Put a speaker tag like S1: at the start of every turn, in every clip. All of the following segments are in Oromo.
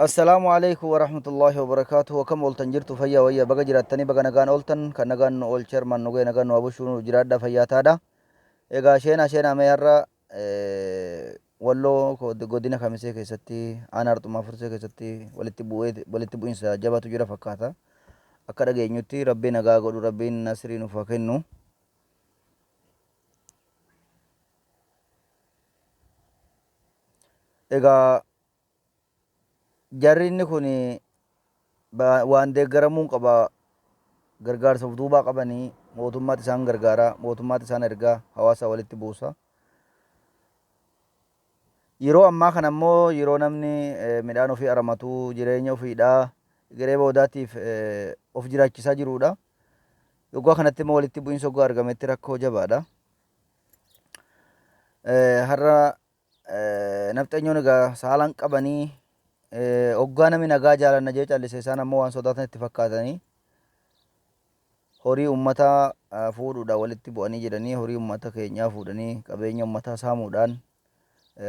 S1: السلام عليكم ورحمة الله وبركاته وكم أولتن جرتو فيا ويا بقى جراتني بقى نغان أولتن كان نغان أول شيرمان نغي نغان وابو شنو جراد فيا تادا إيغا شينا ميرا والله godina khamisee keessatti aanaa harxummaa fursee keessatti walitti bu'iinsa jabaatu jira fakkaata akka dhageenyutti rabbiin nagaa godhu rabbiin nasrii nuuf haa kennu egaa jarri inni kun waan deeggaramuun qaba gargaarsa of duubaa qabanii mootummaatti isaan gargaaraa mootummaatti isaan ergaa hawaasa walitti buusa yeroo ammaa kana ammoo yeroo namni midhaan ofii aramatu jireenya ofiidhaa garee boodaatiif of jiraachisaa jirudha yoggaa kanatti immoo walitti bu'iinsa yoggaa argametti rakkoo jabaadha har'a nafxanyoon egaa saalaan qabanii hoggaa namni nagaa jaalanna jee callise isaan ammoo waan sodaatan itti fakkaatanii horii ummataa fuudhuudha walitti bu'anii jedhanii horii ummata keenyaa fuudhanii qabeenya ummataa saamuudhaan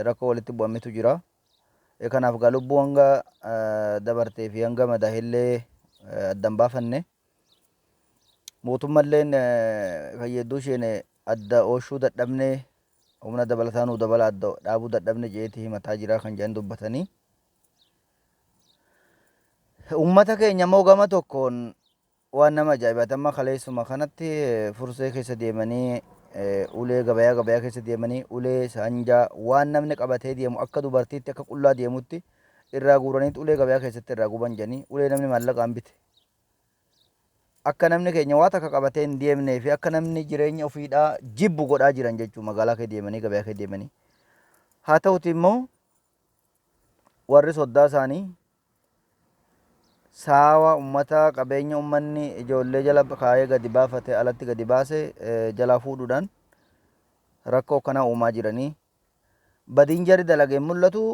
S1: rakkoo walitti bu'ametu jira kanaaf gaa lubbuu hanga dabartee fi hanga madaa'illee addan baafanne mootummalleen fayyedduu isheen adda ooshuu dadhabne humna dabalataa nuu dabala adda dhaabuu dadhabne jeetii himataa jira kan jedhan dubbatanii ummata keenya immoo gama tokkoon waan nama ajaa'ibaati amma kaleessuma kanatti fursee keessa deemanii ulee gabayaa keessa deemanii ulee saanjaa waan namni qabatee deemu akka dubartiitti akka qullaa deemutti irraa guuraniitu ulee gabayaa keessatti irraa guban jedhanii ulee namni maallaqaan bite akka namni keenya waa takka qabatee hin deemnee fi akka namni jireenya ofiidhaa jibbu godhaa jiran jechuu magaalaa kee deemanii gabayaa kee deemanii haa ta'uti immoo warri soddaa isaanii saawa ummata qabeenya ummanni ijoollee jala kaayee gadi baafate alatti gadi baase jalaa fuudhuudhaan rakkoo kanaa uumaa jiranii badiin jarri dalageen mul'atu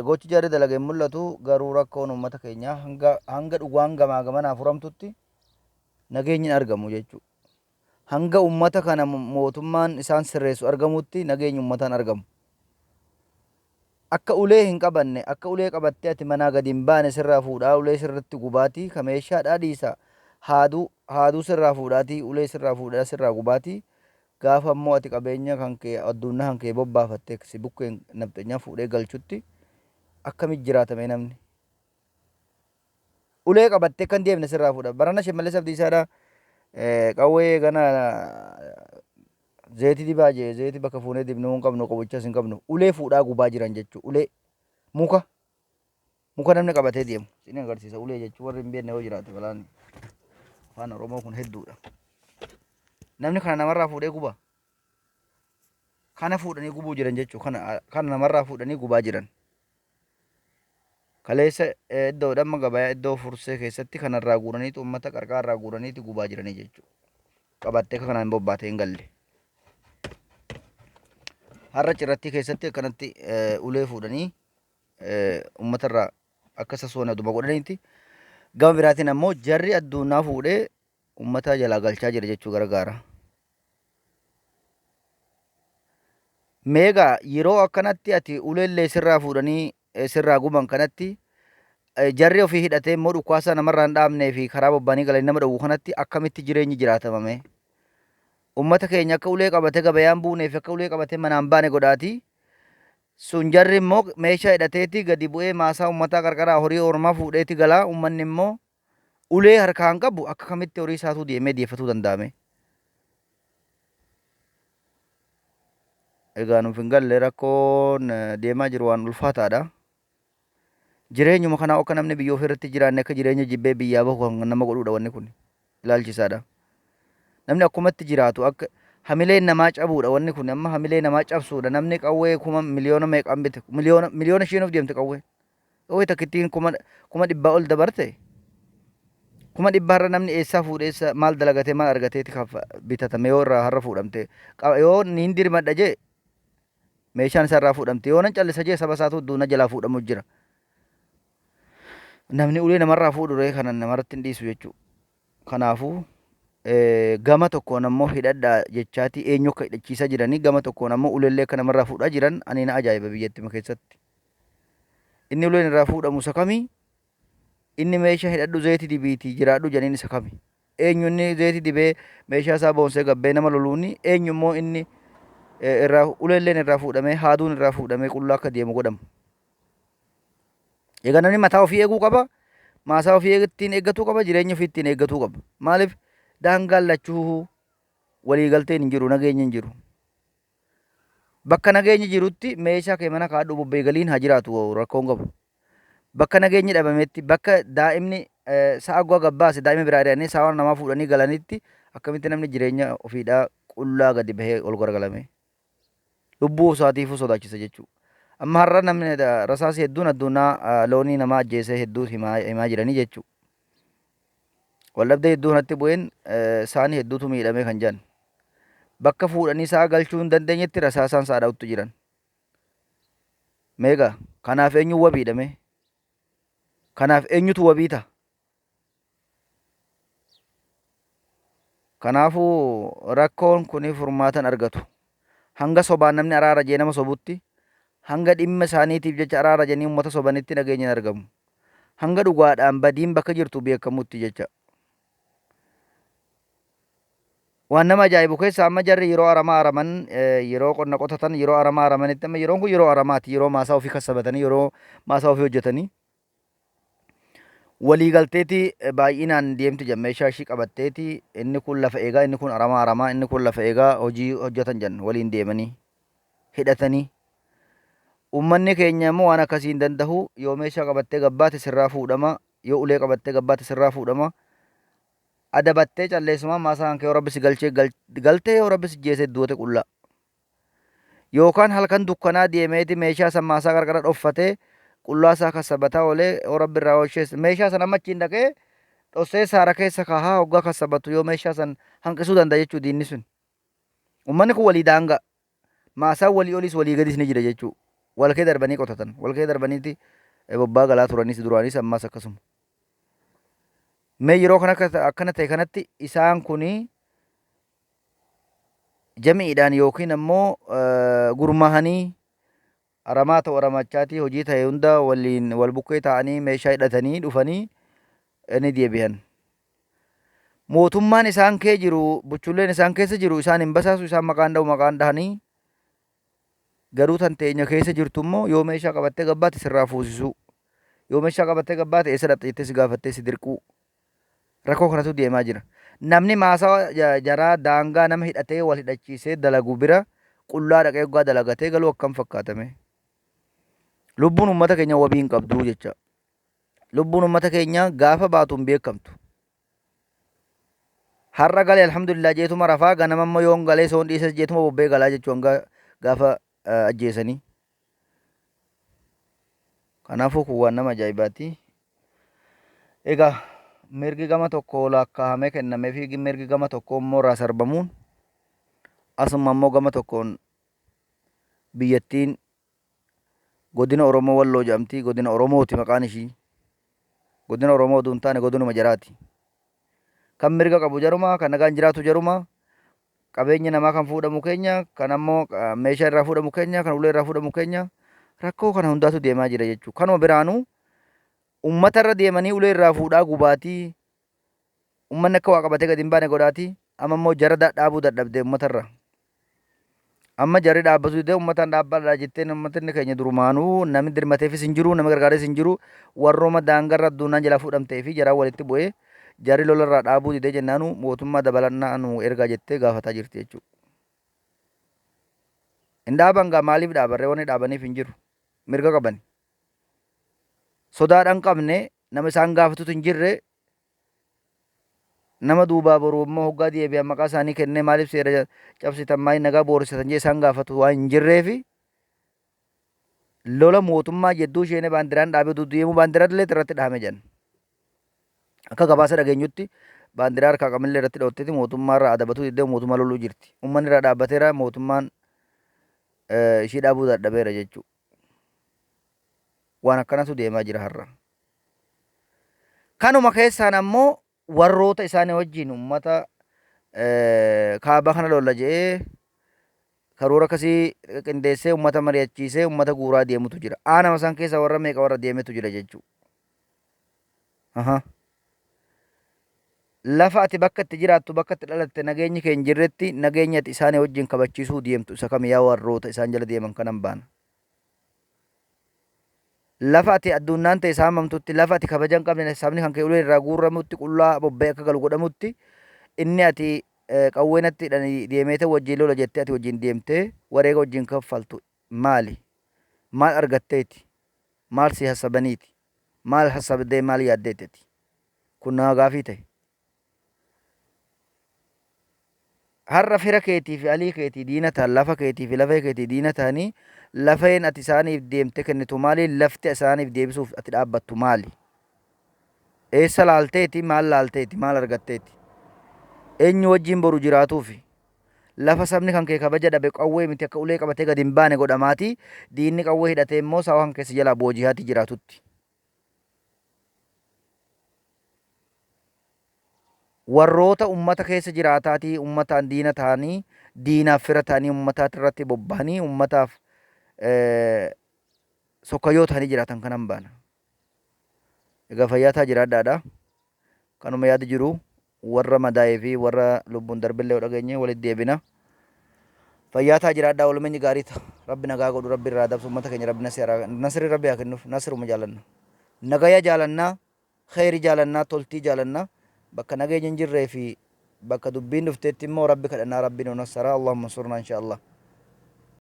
S1: gochi jarri dalageen mul'atu garuu rakkoon ummata keenyaa hanga dhugaan gamaa gamanaa furamtutti nageenyi argamu jechuu hanga ummata kana mootummaan isaan sirreessu argamutti nageenyi ummataan argamu akka ulee hin qabanne akka ulee qabattee ati manaa gadi hin baane sirraa fuudhaa ulee sirratti gubaatii kameeshaadhaa dhiisa haaduu sirraa fuudhaatii ulee sirraa fuudhaa sirraa gubaatii gaafa ammoo ati qabeenya kan kee addunyaa kan kee bobbaafattee si bukkeen nafxeenyaa fuudhee galchutti akkamit jiraatame namni ulee qabattee kan deemne sirraa fuudha barana Shimallis Abdiisaadhaa qawwee gana zeeti dibaa jee zeeti bakka fuunee dibnuu hin qabnu qobichas hin qabnu ulee fuudhaa gubaa jiran jechuu ulee muka namni qabatee deemu isin agarsiisa ulee jechuu warri hin beekne yoo jiraate balaan afaan Oromoo kun hedduudha namni kana namarraa fuudhee guba kana fuudhanii gubuu jiran jechuu kana namarraa fuudhanii gubaa jiran kaleessa iddoo dhamma gabayaa iddoo fursee keessatti kanarraa guuraniitu ummata qarqaarraa guuraniitu gubaa jiranii jechuu qabattee kanaan bobbaatee hin galle har'a cirratti keessatti akkanatti ulee fuudhanii uummatarraa akka sasoona duma godhaniiti gama biraatiin ammoo jarri addunyaa fuudhee uummata jalaa galchaa jira jechuu gargaara. Meegaa yeroo akkanatti ati uleellee sirraa fuudhanii sirraa guban kanatti jarri ofii hidhatee immoo dhukkaasaa namarraa hin dhaabnee fi karaa bobbaanii galanii nama dhowwu kanatti akkamitti jireenyi jiraatamame. Ummata keenya akka ulee qabatee gabayaan buunee fi akka ulee qabatee manaan baane godhaati sun jarri immoo meeshaa hidhateeti gadi bu'ee maasaa ummataa qarqaraa horii ormaa fuudheeti galaa ummanni immoo ulee harkaan qabu akka kamitti horii isaatuu deemee deeffatuu danda'ame. Egaa nuuf hin galle rakkoon deemaa jiru waan ulfaataadha. Jireenyuma kanaa akka namni biyya ofii irratti jiraanne akka jireenya jibbee biyyaa bahu kan nama godhuudha wanni kun ilaalchisaadha. Namni akkumatti jiraatu akka hamileen namaa cabuudha wanni kun amma hamilee namaa cabsuudha namni qawwee kuma miliyoona meeqaan bite miliyoona isheen of deemte qawwee takkittiin kuma dhibbaa ol dabarte kuma dhibbaarra namni eessaa fuudheessa maal dalagatee maal argateeti bitatame yoo irraa har'a fuudhamte yoo niin dirmadha jee meeshaan isaa irraa fuudhamte yoo nan callisa jee saba isaatu duuna jalaa fuudhamu jira namni ulee namarraa fuudhure kana namarratti hin dhiisu jechuudha kanaafuu gama tokkoon ammoo hidhadhaa jechaati eenyu akka hidhachiisaa jiranii gama tokkoon ammoo uleellee akka namarraa fuudhaa jiran ani na ajaa'iba biyyattima keessatti inni uleen irraa fuudhamu isa kamii? Inni meeshaa hidhadhu zayitii dibiitii jiraadhu jedhaniin isa kami? Eenyu inni zayitii dibee meeshaa isaa boonsee gabbee nama loluuni? Eenyu immoo inni irraa uleelleen irraa fuudhamee haaduun irraa fuudhamee qullaa akka deemu godhamu? Egaa namni mataa ofii eeguu qaba. Maasaa ofii ittiin eeggatuu qaba. Jireenya ofii ittiin eeggatuu qaba. Maaliif daangaan lachuu waliigalteen hin jiru, nageenyi hin jiru. Bakka nageenyi jirutti meeshaa kee mana kaadhu bubbee galiin haa jiraatu rakkoon qabu. Bakka nageenyi dhabametti bakka daa'imni sa'a gua gabbaase daa'ima biraa jedhanii sa'a namaa fuudhanii galanitti akkamitti namni jireenya ofiidhaa qullaa gadi bahee ol garagalame lubbuu isaatiifuu sodaachisa jechuudha. Amma har'a namni rasaasii hedduun addunyaa loonii namaa ajjeesee hedduu himaa jiranii jechuudha. Waldhabdee hedduu kanatti bu'een saanii hedduutu miidhamee kan jiran. Bakka fuudhanii sa'a galchuu hin dandeenyetti rasaasaan sa'a dha'utti jiran. Meeqa kanaaf eenyu wabiidhame? Kanaaf eenyutu wabii ta'a? Kanaafuu rakkoon kun furmaatan argatu. Hanga sobaan namni araara jee nama sobutti, hanga dhimma isaaniitiif jecha araara jennii uummata sobanitti nageenyi hin argamu. Hanga dhugaadhaan badiin bakka jirtu beekamutti jecha. Waan nama ajaa'ibu keessa amma jarri yeroo aramaa araman yeroo qonna qotatan yeroo aramaa aramanitti amma yeroon kun yeroo aramaati. Yeroo maasaa ofii kassabatanii yeroo maasaa ofii hojjetanii waliigalteeti baay'inaan deemti jedha. Meeshaa ishii qabatteeti inni kun lafa eegaa inni kun aramaa inni kun lafa eegaa hojii hojjetan jedhan waliin deemanii hidhatanii. Uummanni keenya immoo waan akkasii hin danda'u. Yoo meeshaa qabattee gabbaate sirraa fuudhama. Yoo ulee qabattee gabbaate sirraa fuudhama. Adabattee calleessumaan maasaa kan kee yoo rabbi si galchee galtee yoo rabbi si jeesee duute qullaa. Yookaan halkan dukkanaa deemeeti meeshaa san maasaa qarqara dhoffatee qullaa isaa kassabataa oolee yoo rabbi irraa oolchees meeshaa san amma achiin dhaqee dhossee saara keessa kahaa hoggaa kassabatu yoo meeshaa san hanqisuu danda'a jechuu diinni sun. Uummanni kun walii daangaa maasaa walii oliis walii gadis ni jira jechuu. Walkee darbanii qotatan walkee darbaniiti bobbaa galaa turanis duraanis ammas akkasuma. Mee yeroo kana akkana ta'e kanatti isaan kuni jamiidhaan yookiin ammoo gurmaahanii aramaa ta'u aramachaatii hojii ta'e hunda waliin wal bukkee ta'anii meeshaa hidhatanii dhufanii ni deebi'an. Mootummaan isaan kee jiru buchulleen isaan keessa jiru isaan hin basaasu isaan maqaan dha'u maqaan dhahanii garuu tan teenya keessa jirtu immoo yoo meeshaa qabattee gabbaate sirraa fuusisu. Yoo meeshaa qabattee gabbaate eessa dhaqxe jettee si gaafattee si dirquu. Rakkoo kanatu deemaa jira. Namni maasaa jaraa daangaa nama hidhatee wal hidhachiisee dalagu bira qullaa dhaqee waggaa dalagatee galuu akkam fakkaatame. Lubbuun uummata keenya wabii hin qabdu jecha. Lubbuun uummata keenya gaafa baatu hin beekamtu. Har'a galee alhamdulillah jeetuma rafaa ganama immoo yoon galee soon dhiisas jeetuma bobbee galaa jechuun gaafa ajjeesanii. Kanaafuu kun waan nama ajaa'ibaati. Egaa mirgi gama tokko lakkaa'amee kennamee fi mirgi gama tokko immoo irraa sarbamuun asuma immoo gama tokkoon biyyattiin godina Oromoo Walloo jedhamti. Godina Oromooti maqaan ishii. Godina Oromoo oduu hin taane godinuma jaraati. Kan mirga qabu jaruma, kan nagaan jiraatu jaruma, qabeenya namaa kan fuudhamu keenya, kan ammoo meeshaa irraa fuudhamu keenya, kan ulee irraa fuudhamu keenya rakkoo kana hundaatu deemaa jira jechuudha. Kanuma biraanuu uummata irra deemanii ulee irraa fuudhaa gubaatii uummanni akka waa qabatee gadi hin baane godhaatii amma immoo jara dhaabuu dadhabdee uummata irra. Amma jarri dhaabbatu didee uummataan dhaabbadha jettee uummatni keenya durumaanuu namni dirmateefis hin jiru namni gargaares hin jiru warrooma daangarra adduunaan jalaa fuudhamtee fi jaraan walitti bu'ee jarri lola irraa dhaabuu didee jennaanu mootummaa dabalannaa nu ergaa jettee gaafataa jirti jechuudha. Hin dhaaban gaa maaliif dhaabarree wanni dhaabaniif hin jiru mirga qaban. Sodaadhaan qabne nama isaan gaafatutu hin jirre nama duubaa boruu immoo hoggaa deebi'an maqaa isaanii kennee maaliif seera cabsitan maaliif nagaa boorissatan jee isaan gaafatu waan hin jirreefi lola mootummaa jedduu isheen baandiraan dhaabee deemu baandiraa illee irratti dhaame jedhan. Akka gabaasa dhageenyutti baandiraa harkaa qabnillee irratti dhootteeti mootummaa irraa adabatu diddee mootummaa loluu jirti. Uummanni irraa dhaabbateera mootummaan ishii dhaabuu dadhabeera jechuudha. Waan akkanatu deemaa jira har'a. Kanuma keessaan ammoo warroota isaanii wajjin uummata kaabaa kana lolla jedhee karoora akkasii qindeessee uummata mari'achiisee uummata guuraa deemutu jira. Aanaa isaan keessa warra meeqa warra deemetu jira jechuudha. Aha. Lafa ati bakka itti jiraattu bakka itti dhalatte nageenyi kee hin jirretti nageenya ati isaanii wajjin kabachiisuu deemtu isa kam yaa warroota isaan jala deeman kanan baana. Lafa ati addunyaan ta'e saamamtutti lafa ati kabaja hin qabne sabni kan kee ulee irraa guurramutti qullaa bobba'ee akka galu godhamutti inni ati qawweenatti deemeete wajjin lola jettee ati wajjin deemtee wareega wajjin kaffaltu maali? Maal argatteeti? Maal si hassabaniiti? Maal hassabdee maal yaaddeeteeti? Kun naa gaafii ta'e. Har'a fira keetii fi alii keetii diina ta'an lafa keetii fi lafee keetii diina ta'anii lafeen ati isaaniif deemte kennitu maali? Lafti isaaniif deebisuuf ati dhaabbattu maali? Eessa laalteeti? Maal laalteeti? Maal argatteeti? Eenyu wajjin boru jiraatuufi lafa sabni kan kee kabaja dhabe qawwee miti akka ulee qabatee gadi hin baane godhamaati diinni qawwee hidhatee immoo sawa kan keessa jalaa boojihaati jiraatutti. Warroota ummata keessa jiraataatii ummataan diina ta'anii diinaaf fira ta'anii ummataati irratti bobba'anii ummataaf sokkayyoo ta'anii jiraatan kanan baana. Egaa fayyaataa jiraadhaadha. Kanuma yaada jiru warra madaa'ee fi warra lubbuun darbillee dhageenye walitti deebina. Fayyaataa jiraadhaa walumenyi gaarii ta'a. Rabbi nagaa godhu rabbi irraa dabsu ummata keenya rabbi nasri rabbi haa kennuuf nasruma jaalanna. Nagaya jaalannaa, khayri jaalannaa, toltii jaalannaa. Bakka nageenya hin jirree fi bakka dubbiin dhufteetti immoo rabbi kadhannaa rabbi nu nassara. Allahumma surna insha Allah.